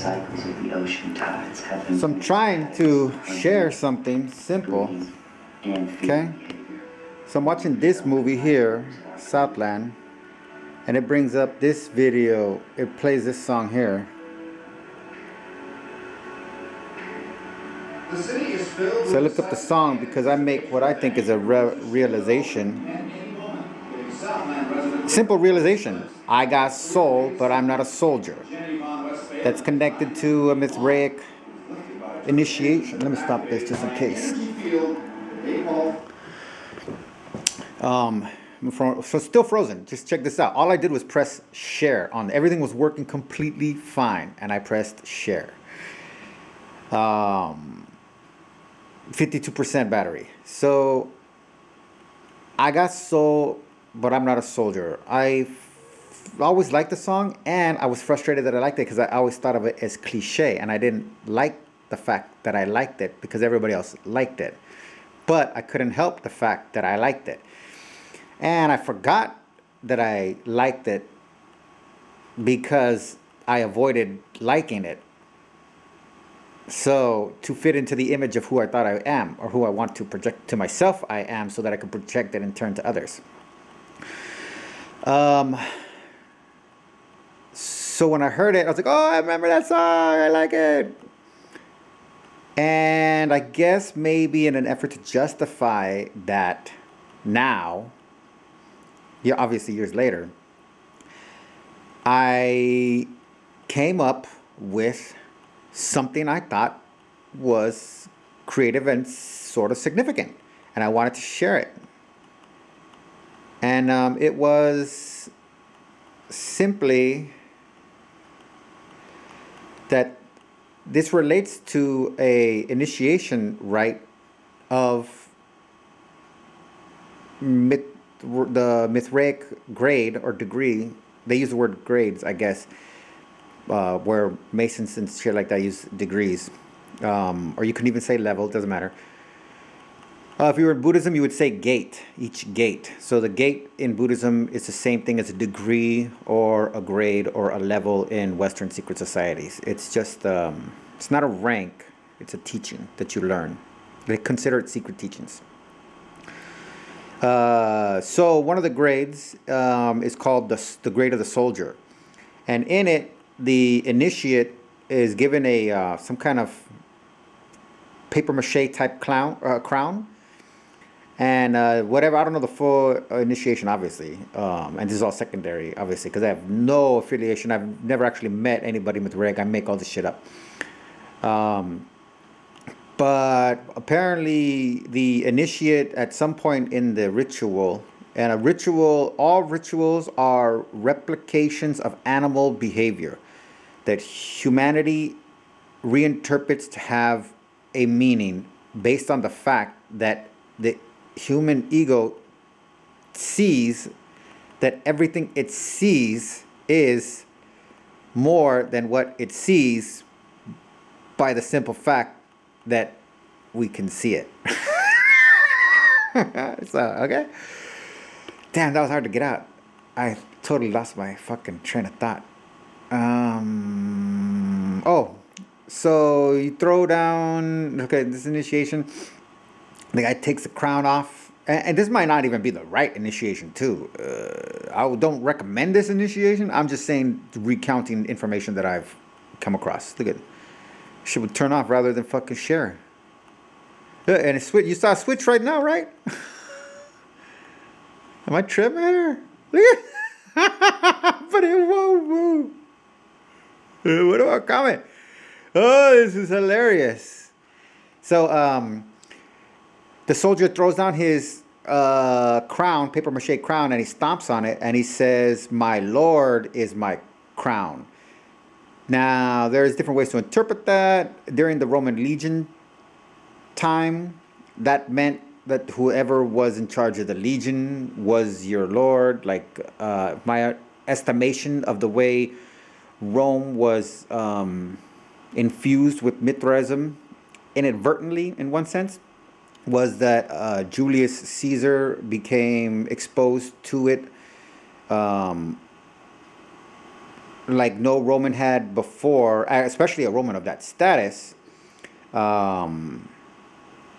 cycles of the ocean tides have been. So I'm trying to share something simple. Okay? So I'm watching this movie here, Southland, and it brings up this video. It plays this song here. So I looked up the song because I make what I think is a realization. Simple realization. I got soul, but I'm not a soldier. That's connected to a Mithraic initiation. Let me stop this just in case. So still frozen. Just check this out. All I did was press share on. Everything was working completely fine, and I pressed share. 52% battery. So I got soul, but I'm not a soldier. I always liked the song, and I was frustrated that I liked it because I always thought of it as cliche, and I didn't like the fact that I liked it because everybody else liked it. But I couldn't help the fact that I liked it. And I forgot that I liked it because I avoided liking it. So to fit into the image of who I thought I am, or who I want to project to myself I am, so that I can project it in turn to others. So when I heard it, I was like, oh, I remember that song, I like it. And I guess maybe in an effort to justify that now, yeah, obviously years later, I came up with something I thought was creative and sort of significant, and I wanted to share it. And it was simply that this relates to a initiation rite of the Mithraic grade or degree. They use the word grades, I guess, where Masons and shit like that use degrees. Or you can even say level, doesn't matter. If you were in Buddhism, you would say gate, each gate. So the gate in Buddhism is the same thing as a degree or a grade or a level in Western secret societies. It's just, it's not a rank, it's a teaching that you learn. They consider it secret teachings. So one of the grades is called the grade of the soldier. And in it, the initiate is given a some kind of paper mache type crown. And whatever, I don't know the full initiation, obviously. And this is all secondary, obviously, because I have no affiliation. I've never actually met anybody with reg. I make all this shit up. But apparently the initiate at some point in the ritual, and a ritual, all rituals are replications of animal behavior that humanity reinterprets to have a meaning based on the fact that the human ego sees that everything it sees is more than what it sees by the simple fact that we can see it. So, okay. Damn, that was hard to get out. I totally lost my fucking train of thought. Oh, so you throw down, okay, this initiation. The guy takes the crown off, and this might not even be the right initiation too. I don't recommend this initiation. I'm just saying, recounting information that I've come across. Look at it. Shit would turn off rather than fucking share. And it switch. You saw a switch right now, right? Am I tripping here? Look at but it won't move. What about a comment? Oh, this is hilarious. So, the soldier throws down his crown, paper mache crown, and he stomps on it, and he says, "My lord is my crown." Now, there's different ways to interpret that. During the Roman legion time, that meant that whoever was in charge of the legion was your lord. Like, my estimation of the way Rome was infused with Mithraism, inadvertently in one sense, was that Julius Caesar became exposed to it like no Roman had before, especially a Roman of that status, um,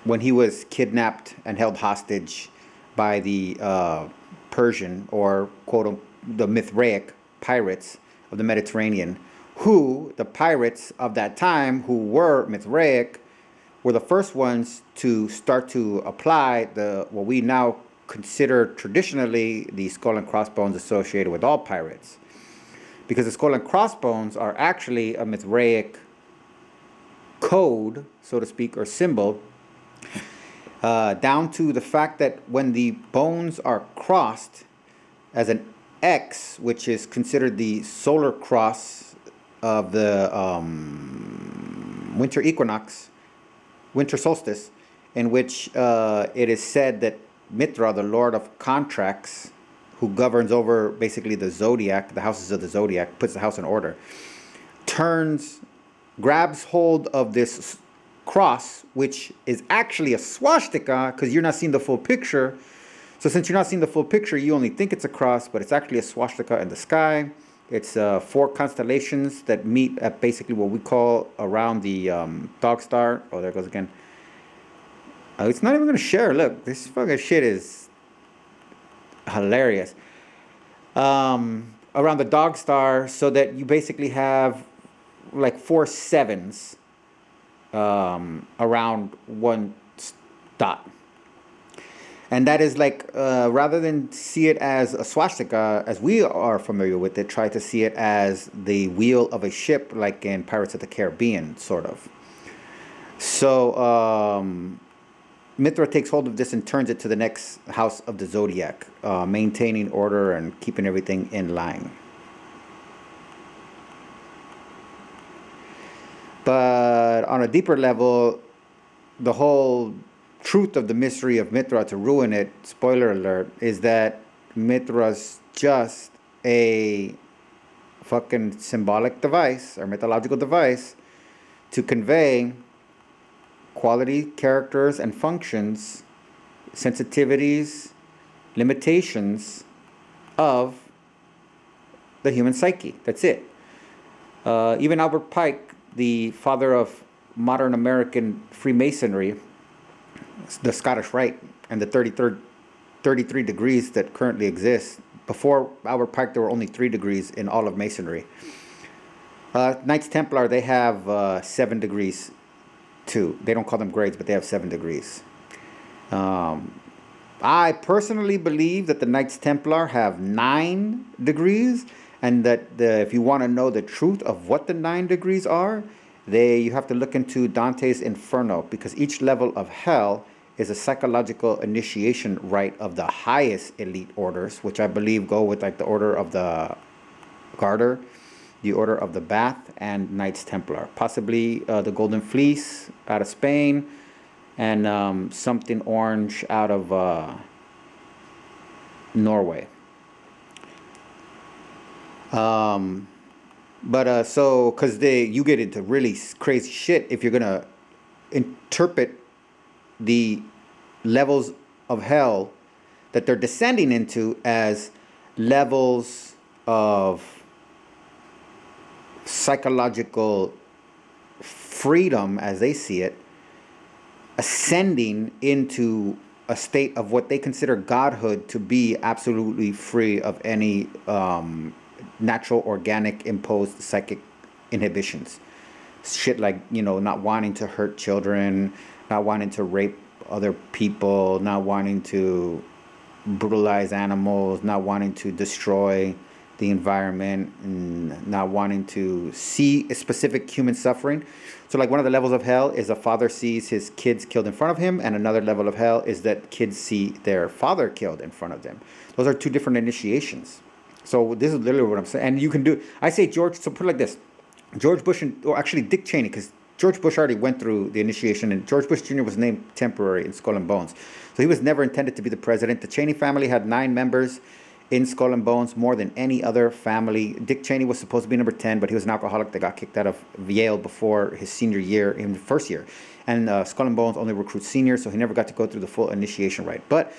when he was kidnapped and held hostage by the Persian or quote the Mithraic pirates of the Mediterranean, who the pirates of that time who were Mithraic were the first ones to start to apply the what we now consider traditionally the skull and crossbones associated with all pirates, because the skull and crossbones are actually a Mithraic code, so to speak, or symbol, down to the fact that when the bones are crossed as an X, which is considered the solar cross of the winter equinox, winter solstice, in which it is said that Mithra, the lord of contracts, who governs over basically the zodiac, the houses of the zodiac, puts the house in order, grabs hold of this cross, which is actually a swastika, because you're not seeing the full picture. So since you're not seeing the full picture, you only think it's a cross, but it's actually a swastika in the sky. It's 4 constellations that meet at basically what we call around the dog star. Oh, there it goes again. It's not even going to share. Look, this fucking shit is hilarious. Around the dog star, so that you basically have like 4 sevens around one dot. And that is like, rather than see it as a swastika, as we are familiar with it, try to see it as the wheel of a ship, like in Pirates of the Caribbean, sort of. So, Mithra takes hold of this and turns it to the next house of the zodiac, maintaining order and keeping everything in line. But on a deeper level, the whole truth of the mystery of Mithra, to ruin it, spoiler alert, is that Mithra's just a fucking symbolic device or mythological device to convey quality, characters, and functions, sensitivities, limitations of the human psyche. That's it. Even Albert Pike, the father of modern American Freemasonry, the Scottish Rite, and the 33 degrees that currently exist. Before Albert Pike, there were only 3 degrees in all of Masonry. Knights Templar, they have 7 degrees too. They don't call them grades, but they have 7 degrees. I personally believe that the Knights Templar have 9 degrees, and that if you want to know the truth of what the 9 degrees are, you have to look into Dante's Inferno, because each level of hell is a psychological initiation rite of the highest elite orders, which I believe go with like the Order of the Garter, the Order of the Bath, and Knights Templar. Possibly the Golden Fleece out of Spain, and something orange out of Norway. So, because you get into really crazy shit if you're gonna interpret the levels of hell that they're descending into as levels of psychological freedom, as they see it, ascending into a state of what they consider godhood to be absolutely free of any natural, organic, imposed psychic inhibitions. Shit like, not wanting to hurt children, not wanting to rape other people, not wanting to brutalize animals, not wanting to destroy the environment, and not wanting to see a specific human suffering. So like one of the levels of hell is a father sees his kids killed in front of him, and another level of hell is that kids see their father killed in front of them. Those are 2 different initiations. So this is literally what I'm saying. And you can do, I say George, so put it like this. George Bush, or actually Dick Cheney, because George Bush already went through the initiation, and George Bush Jr. was named temporary in Skull and Bones. So he was never intended to be the president. The Cheney family had 9 members in Skull and Bones, more than any other family. Dick Cheney was supposed to be number 10, but he was an alcoholic that got kicked out of Yale before his senior year, in the first year. And Skull and Bones only recruits seniors, so he never got to go through the full initiation rite. But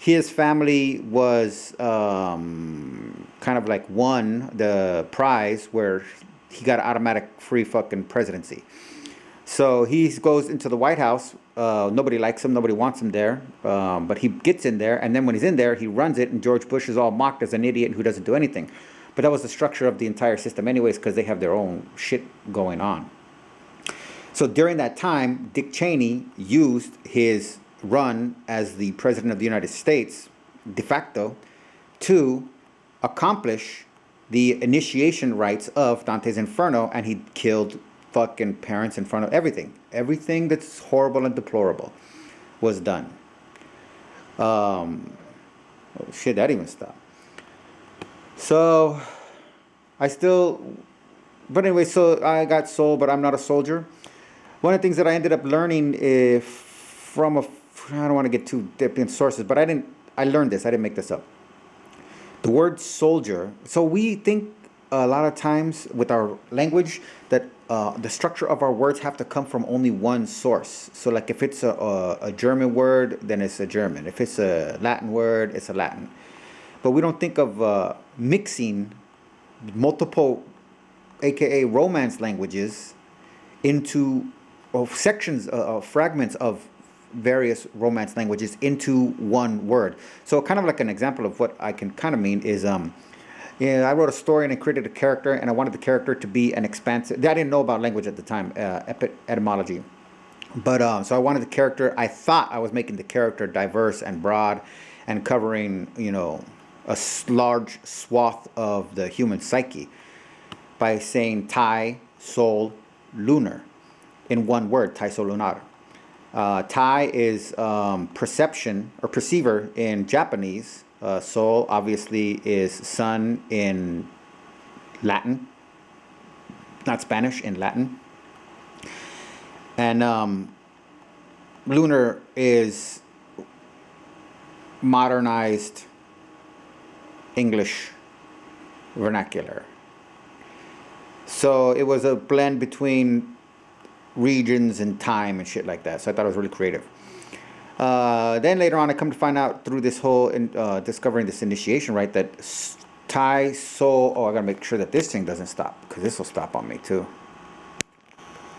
his family was kind of like won the prize where he got an automatic free fucking presidency. So he goes into the White House. Nobody likes him. Nobody wants him there. But he gets in there. And then when he's in there, he runs it. And George Bush is all mocked as an idiot who doesn't do anything. But that was the structure of the entire system anyways, because they have their own shit going on. So during that time, Dick Cheney used his run as the president of the United States, de facto, to accomplish the initiation rites of Dante's Inferno, and he killed fucking parents in front of everything. Everything that's horrible and deplorable was done. Oh shit, that even stopped. So, but anyway, so I got soul, but I'm not a soldier. One of the things that I ended up learning I don't want to get too deep in sources, but I learned this, I didn't make this up. The word soldier, so we think a lot of times with our language that the structure of our words have to come from only one source. So like if it's a German word, then it's a German. If it's a Latin word, it's a Latin. But we don't think of mixing multiple, aka Romance languages, into sections, fragments of various Romance languages into one word. So kind of like an example of what I can kind of mean is, I wrote a story and I created a character, and I wanted the character to be an expansive. I didn't know about language at the time, etymology. But so I wanted the character, I thought I was making the character diverse and broad and covering, a large swath of the human psyche by saying Tai, Soul, Lunar in one word, Tai, Soul, Lunar. Tai is perception or perceiver in Japanese. Soul obviously is sun in Latin, not Spanish, in Latin. And lunar is modernized English vernacular. So it was a blend between regions and time and shit like that. So I thought it was really creative. Then later on, I come to find out through this whole discovering this initiation, right, that Tai, Soul. Oh, I gotta make sure that this thing doesn't stop, because this will stop on me too.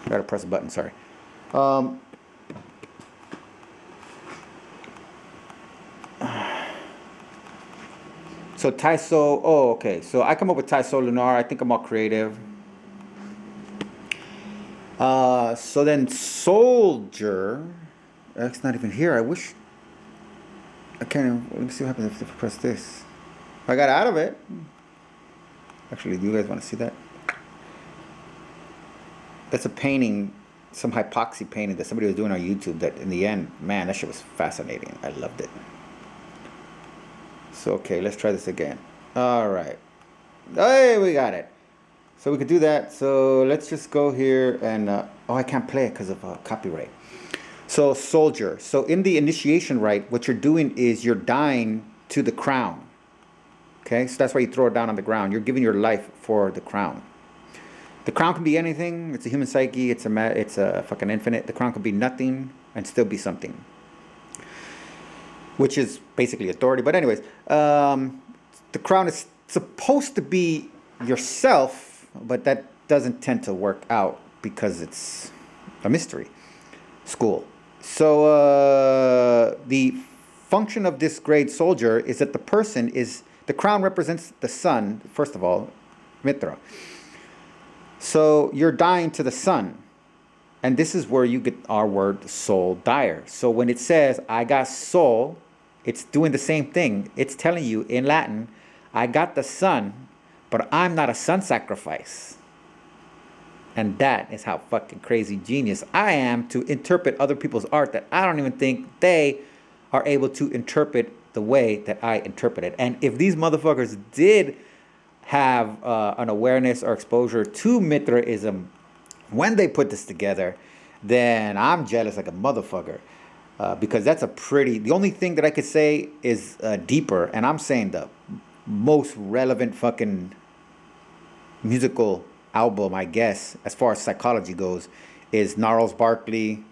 I gotta press a button. Sorry. So Tai, Soul. Oh, okay. So I come up with Tai, Soul, Lunar. I think I'm all creative. So then soldier. That's not even here. I wish. I can't. Let me see what happens if I press this. I got out of it. Actually, do you guys want to see that? That's a painting, some hypoxy painting that somebody was doing on YouTube. That in the end, man, that shit was fascinating. I loved it. So okay, let's try this again. All right. Hey, we got it. So we could do that. So let's just go here and oh, I can't play it because of copyright. So soldier. So in the initiation rite, what you're doing is you're dying to the crown. Okay, so that's why you throw it down on the ground. You're giving your life for the crown. The crown can be anything. It's a human psyche. It's a fucking infinite. The crown could be nothing and still be something, which is basically authority. But anyways, the crown is supposed to be yourself, but that doesn't tend to work out because it's a mystery school. So the function of this grade soldier is that the crown represents the sun, first of all, Mithra. So you're dying to the sun. And this is where you get our word soul dire. So when it says, I got soul, it's doing the same thing. It's telling you in Latin, I got the sun, but I'm not a sun sacrifice. And that is how fucking crazy genius I am to interpret other people's art that I don't even think they are able to interpret the way that I interpret it. And if these motherfuckers did have an awareness or exposure to Mithraism when they put this together, then I'm jealous like a motherfucker. Because that's the only thing that I could say is deeper, and I'm saying the most relevant fucking musical album, I guess, as far as psychology goes, is Gnarls Barkley,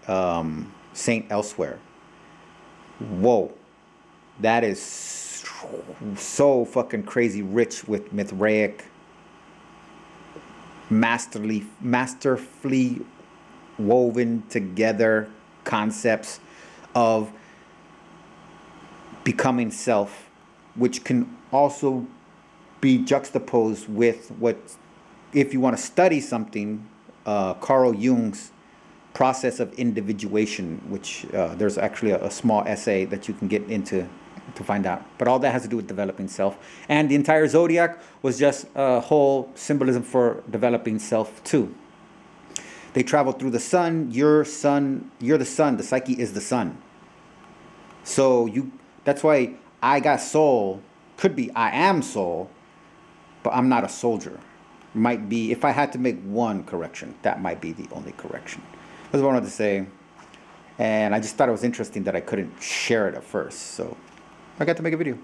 Saint Elsewhere. Whoa. that is so fucking crazy rich with Mithraic, masterfully woven together concepts of becoming self, which can also be juxtaposed with what, if you want to study something, Carl Jung's process of individuation, which there's actually a small essay that you can get into to find out. But all that has to do with developing self. And the entire zodiac was just a whole symbolism for developing self too. They travel through the sun. You're the sun. The psyche is the sun. So that's why I got soul. Could be I am soul, but I'm not a soldier. Might be, if I had to make one correction, that might be the only correction. That's what I wanted to say. And I just thought it was interesting that I couldn't share it at first. So I got to make a video.